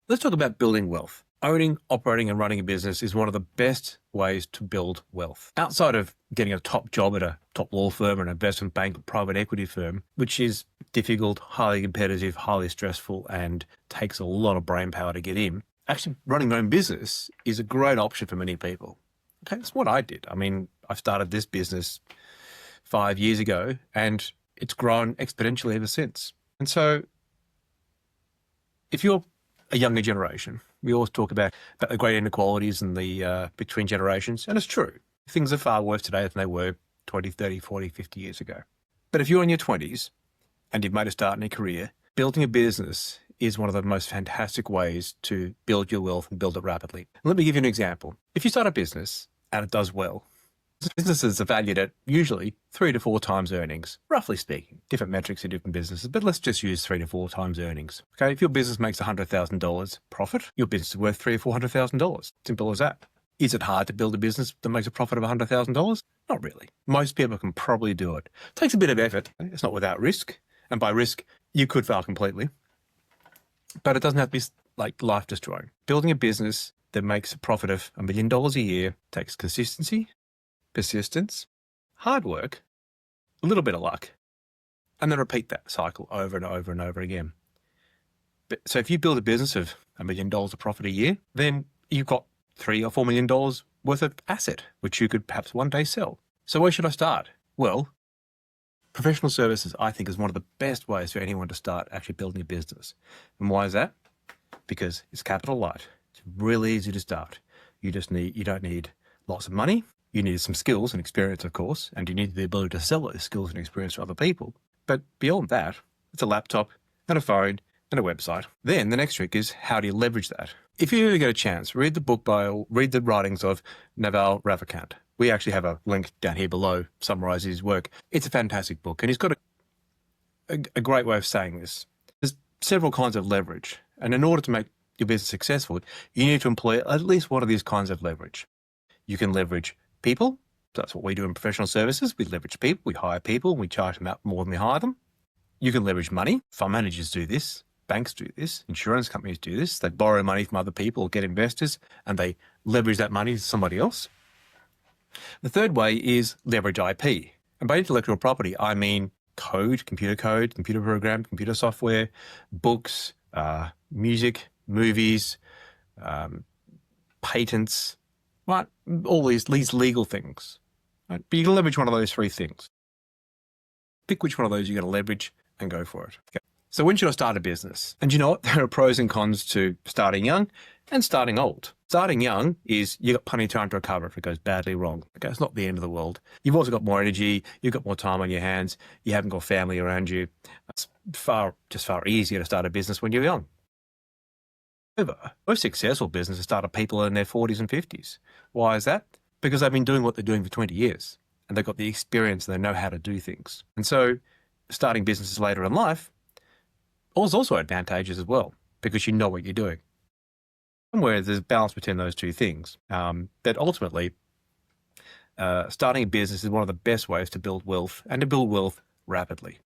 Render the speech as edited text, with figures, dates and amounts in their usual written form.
Let's talk about building wealth. Owning, operating, and running a business is one of the best ways to build wealth. Outside of getting a top job at a top law firm or an investment bank or private equity firm, which is difficult, highly competitive, highly stressful, and takes a lot of brain power to get in, actually running your own business is a great option for many people. Okay, that's what I did. I mean, I started this business 5 years ago and it's grown exponentially ever since. And so if you're a younger generation, we always talk about the great inequalities and the between generations, and it's true. Things are far worse today than they were 20, 30, 40, 50 years ago. But if you're in your 20s and you've made a start in your career, building a business is one of the most fantastic ways to build your wealth and build it rapidly. Let me give you an example. If you start a business and it does well, businesses are valued at usually 3 to 4 times earnings, roughly speaking. Different metrics in different businesses, but let's just use 3 to 4 times earnings. Okay, if your business makes $100,000 profit, your business is worth $300,000 or $400,000. Simple as that. Is it hard to build a business that makes a profit of $100,000? Not really. Most people can probably do it. It takes a bit of effort. It's not without risk, and by risk, you could fail completely. But it doesn't have to be like life destroying. Building a business that makes a profit of $1 million a year takes consistency, persistence, hard work, a little bit of luck, and then repeat that cycle over and over and over again. So if you build a business of $1 million of profit a year, then you've got $3 or $4 million worth of asset, which you could perhaps one day sell. So where should I start? Well, professional services, I think, is one of the best ways for anyone to start actually building a business. And why is that? Because it's capital light. It's really easy to start. You don't need lots of money. You need some skills and experience, of course, and you need the ability to sell those skills and experience to other people. But beyond that, it's a laptop and a phone and a website. Then the next trick is, how do you leverage that? If you ever get a chance, read the writings of Naval Ravikant. We actually have a link down here below summarising his work. It's a fantastic book, and he's got a great way of saying this. There's several kinds of leverage, and in order to make your business successful, you need to employ at least one of these kinds of leverage. You can leverage people. That's what we do in professional services. We leverage people, we hire people, we charge them out more than we hire them. You can leverage money. Fund managers do this, banks do this, insurance companies do this. They borrow money from other people or get investors and they leverage that money to somebody else. The third way is leverage IP. And by intellectual property, I mean code, computer program, computer software, books, music, movies, patents, right? All these legal things. Right? But you can leverage one of those 3 things. Pick which one of those you're going to leverage and go for it. Okay. So when should I start a business? And you know what? There are pros and cons to starting young and starting old. Starting young is you've got plenty of time to recover if it goes badly wrong. Okay, it's not the end of the world. You've also got more energy. You've got more time on your hands. You haven't got family around you. It's far easier to start a business when you're young. However, most successful businesses start people in their 40s and 50s. Why is that? Because they've been doing what they're doing for 20 years and they've got the experience and they know how to do things. And so starting businesses later in life is also advantageous as well because you know what you're doing. Somewhere there's a balance between those 2 things. But ultimately, starting a business is one of the best ways to build wealth and to build wealth rapidly.